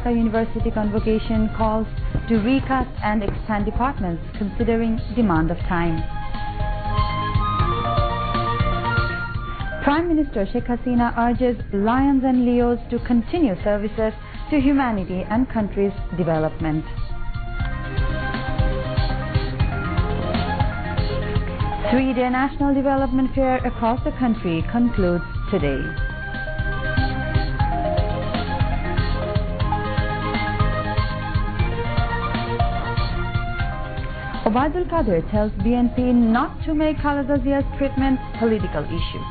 Dhaka University convocation calls to recast and expand departments considering demand of time. Prime Minister Sheikh Hasina urges Lions and Leos to continue services to humanity and country's development. Three-day National Development Fair across the country concludes today. Obaidul Qadir tells BNP not to make Khaleda Zia's treatment political issue.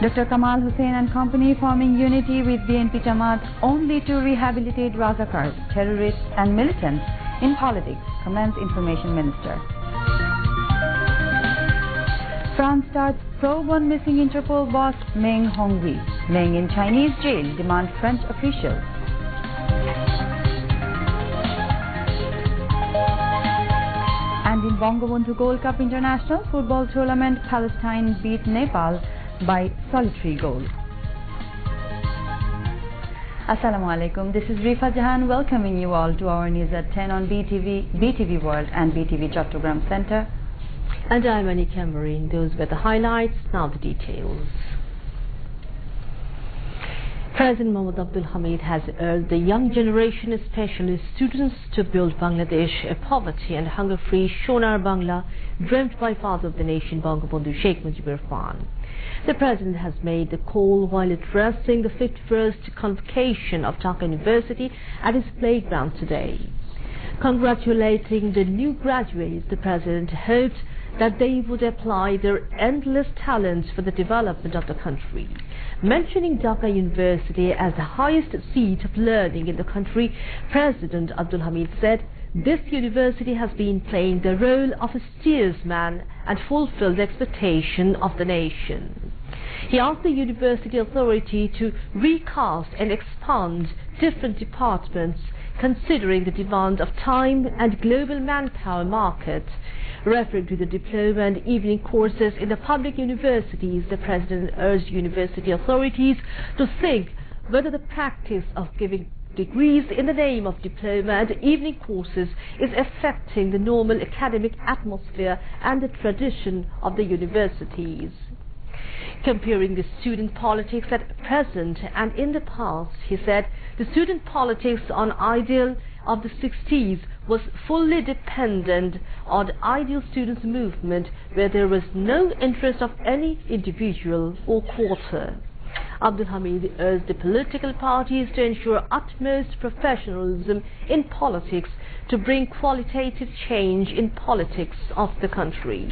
Dr. Kamal Hussain and company forming unity with BNP Jamaat only to rehabilitate Razakars, terrorists and militants in politics, comments Information Minister. France starts probe on missing Interpol boss Meng Hongwei. Meng in Chinese jail, demand French officials. And in Bangabandhu Gold Cup International Football Tournament, Palestine beat Nepal by solitary goal. Assalamu alaikum. This is Rifa Jahan welcoming you all to our news at 10 on BTV World and BTV Chattogram Center. And I'm Annie Cameron. Those were the highlights, now the details. President Mohammad Abdul Hamid has urged the young generation, especially students, to build Bangladesh a poverty and hunger-free Shonar Bangla dreamt by father of the nation Bangabandhu Sheikh Mujibur Rahman. The President has made the call while addressing the 51st convocation of Dhaka University at his playground today. Congratulating the new graduates, the President hoped that they would apply their endless talents for the development of the country. Mentioning Dhaka University as the highest seat of learning in the country, President Abdul Hamid said, "This university has been playing the role of a steersman and fulfilled the expectation of the nation." He asked the university authority to recast and expand different departments considering the demand of time and global manpower market. Referring to the diploma and evening courses in the public universities, the President urged university authorities to think whether the practice of giving degrees in the name of diploma and evening courses is affecting the normal academic atmosphere and the tradition of the universities. Comparing the student politics at present and in the past, he said, the student politics on ideal of the 60s was fully dependent on the ideal students movement where there was no interest of any individual or quarter. Abdul Hamid urged the political parties to ensure utmost professionalism in politics to bring qualitative change in politics of the country.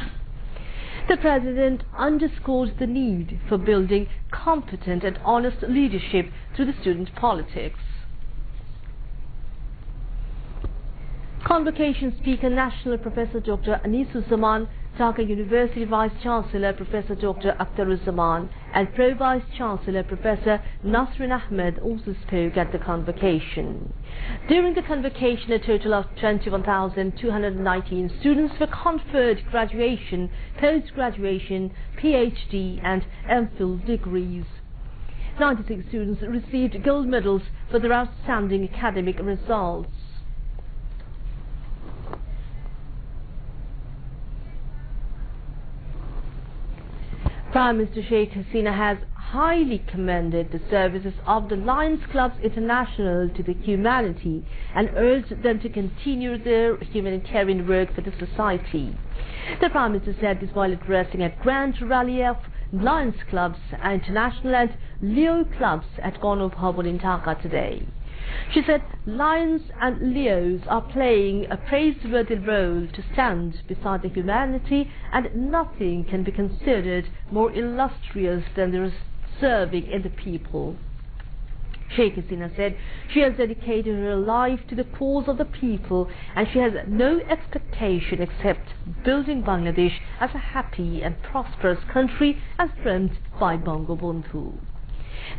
The President underscored the need for building competent and honest leadership through the student politics. Convocation Speaker National Professor Dr. Anisuzzaman, Dhaka University Vice Chancellor Professor Dr. Akhtaruzzaman and Pro Vice Chancellor Professor Nasrin Ahmed also spoke at the convocation. During the convocation, a total of 21,219 students were conferred graduation, post-graduation, PhD and MPhil degrees. 96 students received gold medals for their outstanding academic results. Prime Minister Sheikh Hasina has highly commended the services of the Lions Clubs International to the humanity and urged them to continue their humanitarian work for the society. The Prime Minister said this while addressing a grand rally of Lions Clubs International and Leo Clubs at Gono Bhavan in Dhaka today. She said Lions and Leos are playing a praiseworthy role to stand beside the humanity, and nothing can be considered more illustrious than their serving in the people. Sheikh Hasina said she has dedicated her life to the cause of the people and she has no expectation except building Bangladesh as a happy and prosperous country as dreamt by Bangabandhu.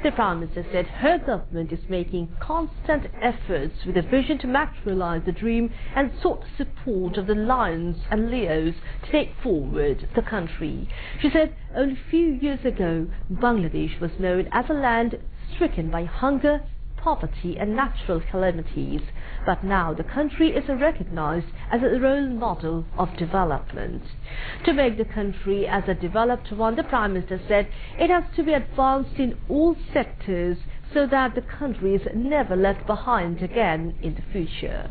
The Prime Minister said her government is making constant efforts with a vision to materialize the dream and sought the support of the lions and Leos to take forward the country. She said only a few years ago, Bangladesh was known as a land stricken by hunger, poverty and natural calamities, but now the country is recognized as a role model of development. To make the country as a developed one, the Prime Minister said it has to be advanced in all sectors so that the country is never left behind again in the future.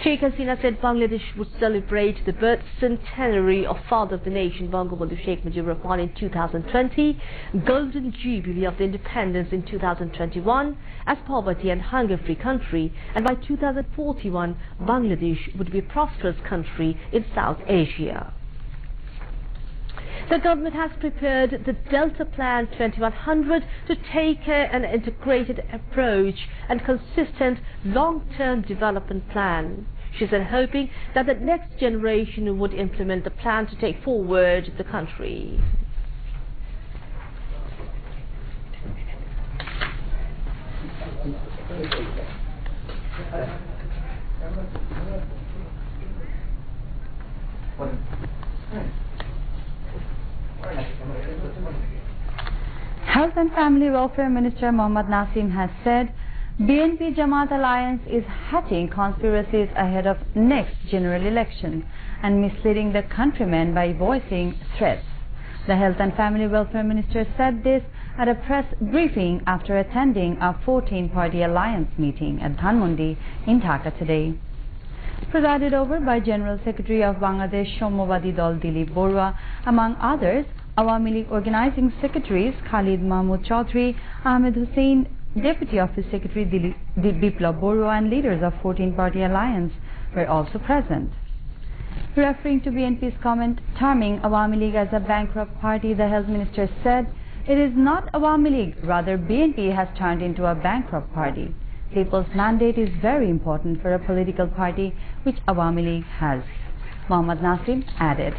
Sheikh Hasina said Bangladesh would celebrate the birth centenary of Father of the Nation, Bangabandhu Sheikh Mujibur Rahman in 2020, Golden Jubilee of the Independence in 2021 as poverty and hunger-free country, and by 2041 Bangladesh would be a prosperous country in South Asia. The government has prepared the Delta Plan 2100 to take an integrated approach and consistent long-term development plan. She said hoping that the next generation would implement the plan to take forward the country. Health and Family Welfare Minister Mohammad Nasim has said BNP Jamaat alliance is hatching conspiracies ahead of next general election and misleading the countrymen by voicing threats. The Health and Family Welfare Minister said this at a press briefing after attending a 14-party alliance meeting at Dhanmondi in Dhaka today. Presided over by General Secretary of Bangladesh Sammyabadi Dal Dilip Borua, among others, Awami League Organizing Secretaries Khalid Mahmood Chaudhry, Ahmed Hussain, Deputy Office Secretary Biplab Borua and leaders of 14-party alliance were also present. Referring to BNP's comment terming Awami League as a bankrupt party, the Health Minister said, "It is not Awami League, rather BNP has turned into a bankrupt party. People's mandate is very important for a political party which Awami League has." Mohammad Nasim added.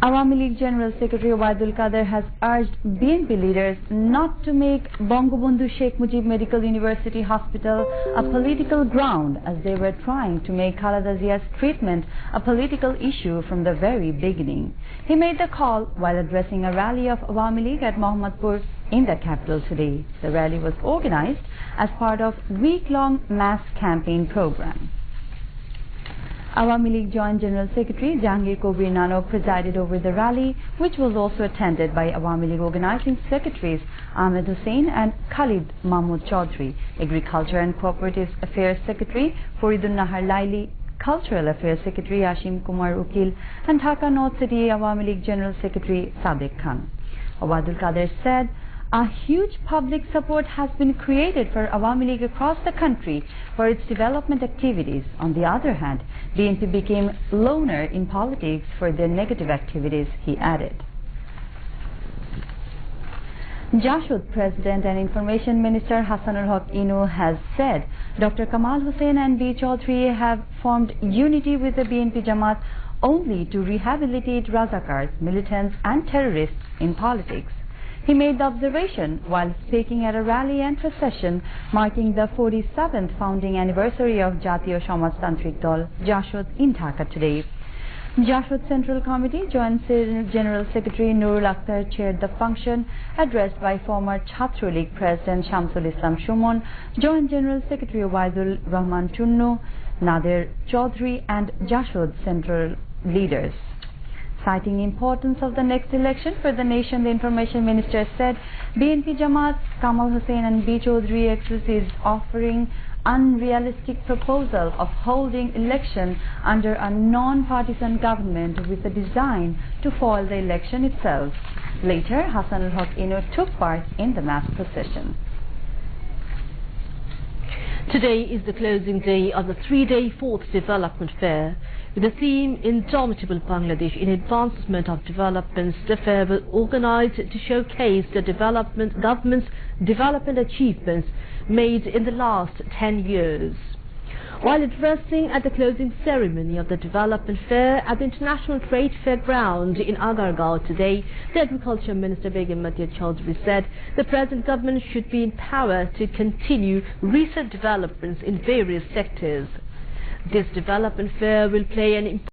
Awami League General Secretary Waidul Qadir has urged BNP leaders not to make Bangabandhu Sheikh Mujib Medical University Hospital a political ground, as they were trying to make Khaleda Zia's treatment a political issue from the very beginning. He made the call while addressing a rally of Awami League at Mohammadpur in the capital today. The rally was organized as part of week-long mass campaign program. Awami League Joint General Secretary Jahangir Kabir Nanok presided over the rally, which was also attended by Awami League Organizing Secretaries Ahmed Hussain and Khalid Mahmood Chaudhry, Agriculture and Cooperative Affairs Secretary Faridun Nahar Laili, Cultural Affairs Secretary Ashim Kumar Ukil, and Dhaka North City Awami League General Secretary Sadiq Khan. Waidul Qadir said, "A huge public support has been created for Awami League across the country for its development activities. On the other hand, BNP became loner in politics for their negative activities," he added. Jashud President and Information Minister Hassanul Haq Inu has said Dr. Kamal Hussain and B. Chaudhry have formed unity with the BNP Jamaat only to rehabilitate Razakars, militants and terrorists in politics. He made the observation while speaking at a rally and procession marking the 47th founding anniversary of Jatiyo Samajtantrik Dal, Jashud, in Dhaka today. Jashud Central Committee Joint General Secretary Nurul Akhtar chaired the function, addressed by former Chhatro League President Shamsul Islam Shumon, Joint General Secretary Waidul Rahman Tunnu, Nadir Chaudhry and Jashud Central leaders. Citing the importance of the next election for the nation, the Information Minister said BNP Jamaat, Kamal Hussain and B. Chaudhry is offering unrealistic proposal of holding election under a non-partisan government with a design to foil the election itself. Later, Hassanul Haq Inu took part in the mass procession. Today is the closing day of the three-day 4th Development Fair. With the theme Indomitable Bangladesh in Advancement of Developments, the fair was organized to showcase the government's development achievements made in the last 10 years. While addressing at the closing ceremony of the development fair at the International Trade Fair ground in Agargaon today, the Agriculture Minister Begum Matia Chaudhary said the present government should be empowered to continue recent developments in various sectors. This development fair will play an important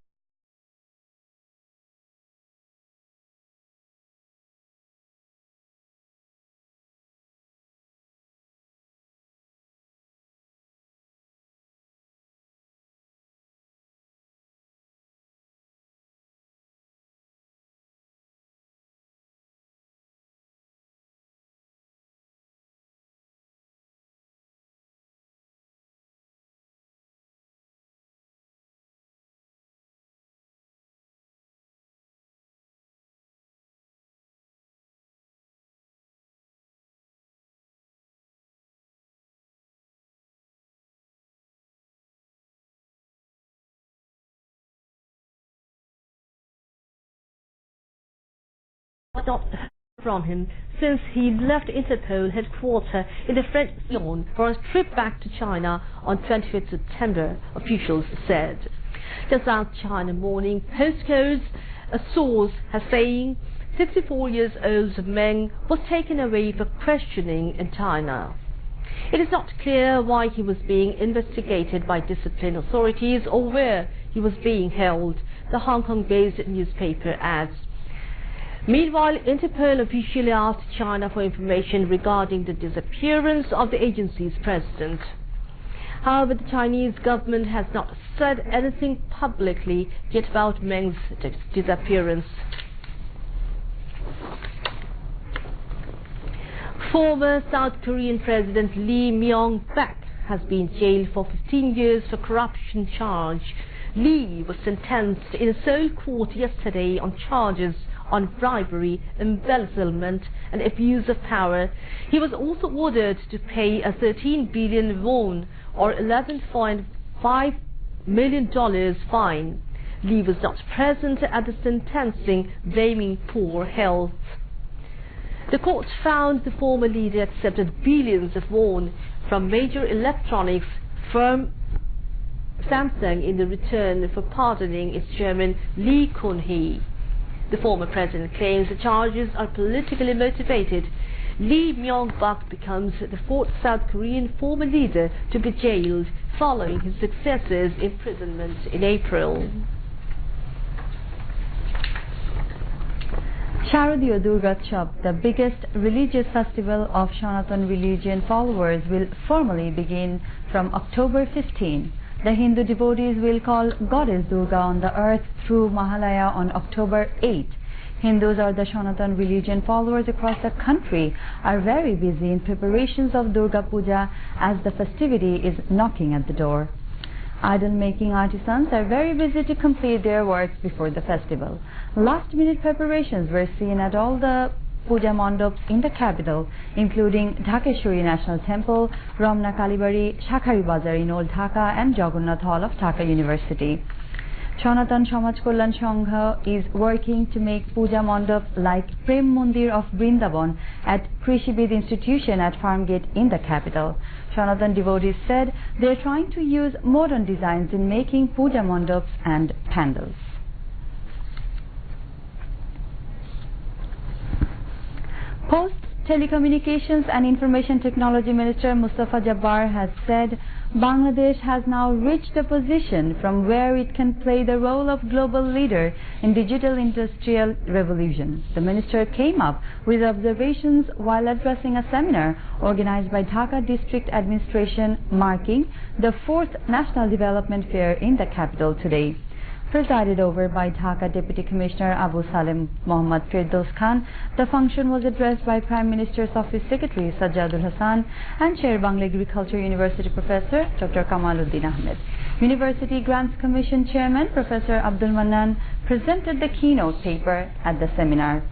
not from him since he left Interpol headquarters in the French zone for a trip back to China on 25th September, officials said. The South China Morning Post quotes a source as saying 64-year-old Meng was taken away for questioning in China. It is not clear why he was being investigated by discipline authorities or where he was being held, the Hong Kong-based newspaper adds. Meanwhile, Interpol officially asked China for information regarding the disappearance of the agency's president. However, the Chinese government has not said anything publicly yet about Meng's disappearance. Former South Korean President Lee Myung-bak has been jailed for 15 years for corruption charge. Lee was sentenced in a Seoul court yesterday on charges on bribery, embezzlement and abuse of power. He was also ordered to pay a 13 billion won or $11.5 million fine. Lee was not present at the sentencing, blaming poor health. The court found the former leader accepted billions of won from major electronics firm Samsung in the return for pardoning its chairman Lee Kun-hee. The former president claims the charges are politically motivated. Lee Myung-bak becomes the fourth South Korean former leader to be jailed following his successor's imprisonment in April. Sharadiya Durgotsav, the biggest religious festival of Sanatan religion followers, will formally begin from October 15. The Hindu devotees will call Goddess Durga on the earth through Mahalaya on October 8. Hindus or the Sanatan religion followers across the country are very busy in preparations of Durga Puja as the festivity is knocking at the door. Idol-making artisans are very busy to complete their works before the festival. Last-minute preparations were seen at all the Puja Mandaps in the capital, including Dhakeshwari National Temple, Ramna Kalibari, Shakhari Bazar in Old Dhaka and Jagannath Hall of Dhaka University. Sanatan Samaj Kollan Sangha is working to make Puja Mandap like Prem Mandir of Vrindavan at Krishibid Institution at Farmgate in the capital. Sanatan devotees said they are trying to use modern designs in making Puja Mandaps and pandals. Post Telecommunications and Information Technology Minister Mustafa Jabbar has said Bangladesh has now reached a position from where it can play the role of global leader in digital industrial revolution. The minister came up with observations while addressing a seminar organized by Dhaka District Administration marking the 4th National Development Fair in the capital today. Presided over by Dhaka Deputy Commissioner Abu Salem Mohammad Firdaus Khan, the function was addressed by Prime Minister's Office Secretary Sajjadul Hassan and Chair Bangla Agriculture University Professor Dr. Kamaluddin Ahmed. University Grants Commission Chairman Professor Abdul Manan presented the keynote paper at the seminar.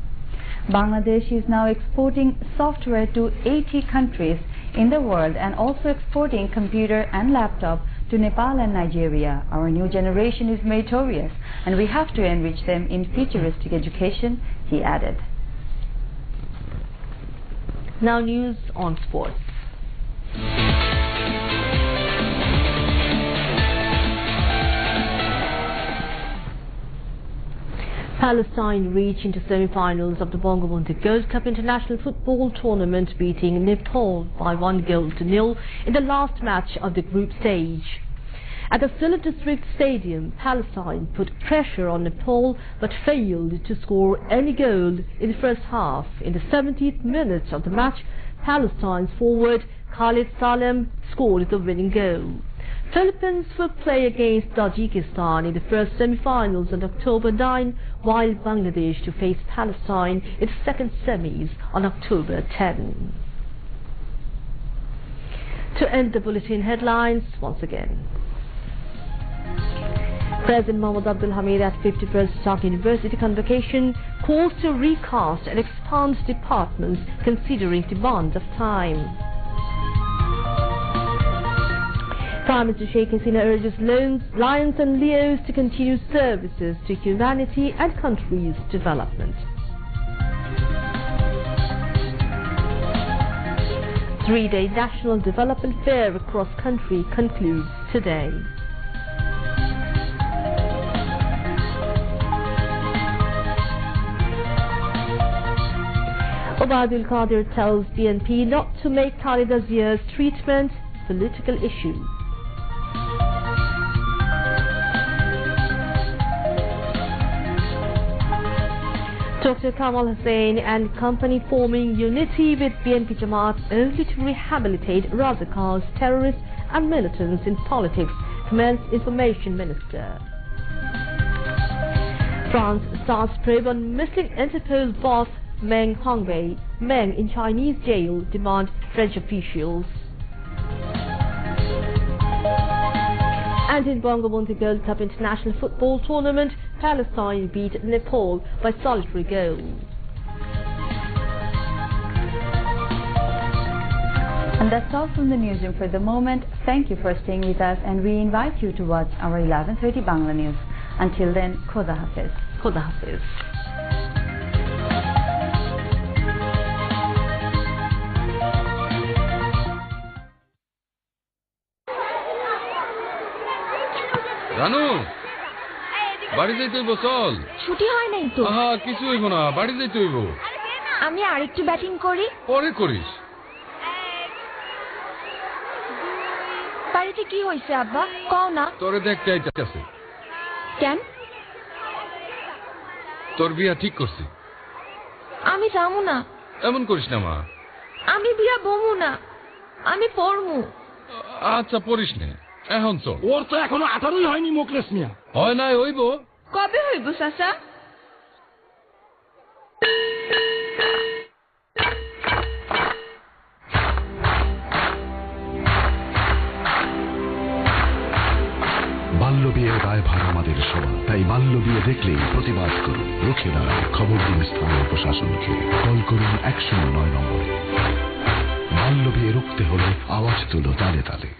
Bangladesh is now exporting software to 80 countries in the world and also exporting computer and laptop to Nepal and Nigeria. Our new generation is meritorious and we have to enrich them in futuristic education, he added. Now news on sports. Palestine reached into semi-finals of the Bangabandhu Gold Cup International Football Tournament, beating Nepal by 1-0 in the last match of the group stage. At the Sylhet District Stadium, Palestine put pressure on Nepal but failed to score any goal in the first half. In the 70th minute of the match, Palestine's forward Khalid Salem scored the winning goal. Philippines will play against Tajikistan in the first semi-finals on October 9, while Bangladesh to face Palestine in the second semis on October 10. To end the bulletin headlines once again. President Mohammad Abdul Hamid at 51st Sak University Convocation calls to recast and expand departments considering demand of time. Prime Minister Sheikh Hasina urges Lions and Leos to continue services to humanity and country's development. 3-day National Development Fair across country concludes today. Obaidul Qadir tells BNP not to make Khalida Zia's treatment political issue. Dr. Kamal Hussain and company forming unity with BNP Jamaat only to rehabilitate Razakars, terrorists and militants in politics, comments Information Minister. France starts probe on missing Interpol boss Meng Hongwei. Meng in Chinese jail, demand French officials. And in Bangabandhu Gold Cup International Football Tournament, Palestine beat Nepal by solitary goal. And that's all from the newsroom for the moment. Thank you for staying with us, and we invite you to watch our 11:30 Bangla News. Until then, Khoda Hafiz. Khoda Hafiz. Ranu বাড়ি যাইতে হইব, চল। ছুটি হয় নাই তো। কিছু হইব না, বাড়ি যাইতে হইব। আমি আরেকটু ব্যাটিং করি। পরে করিস। বাড়িতে কি হইছে আব্বা, কও না। তোরে দেখতে আইতাছে। কেন? তোর বিয়া ঠিক করছি। আমি যামু না। এমন করিস না মা। আমি বিয়া বমু না, আমি পড়মু। আচ্ছা পড়িস না, এখন চল। ওর তো এখনো 18ই হয়নি মোকলেস মিয়া। হয় নাই, হইব। কবে হইব চাচা? বাল্য বিয়ের দায়ভার আমাদের সবার, তাই বাল্য বিয়ে দেখলেই প্রতিবাদ করুন, রুখে দাঁড়ান। খবর দিন স্থানীয় প্রশাসনকে, কল করুন 109 নম্বরে। বাল্য বিয়ে রুখতে হলে আওয়াজ তুলো তালে তালে।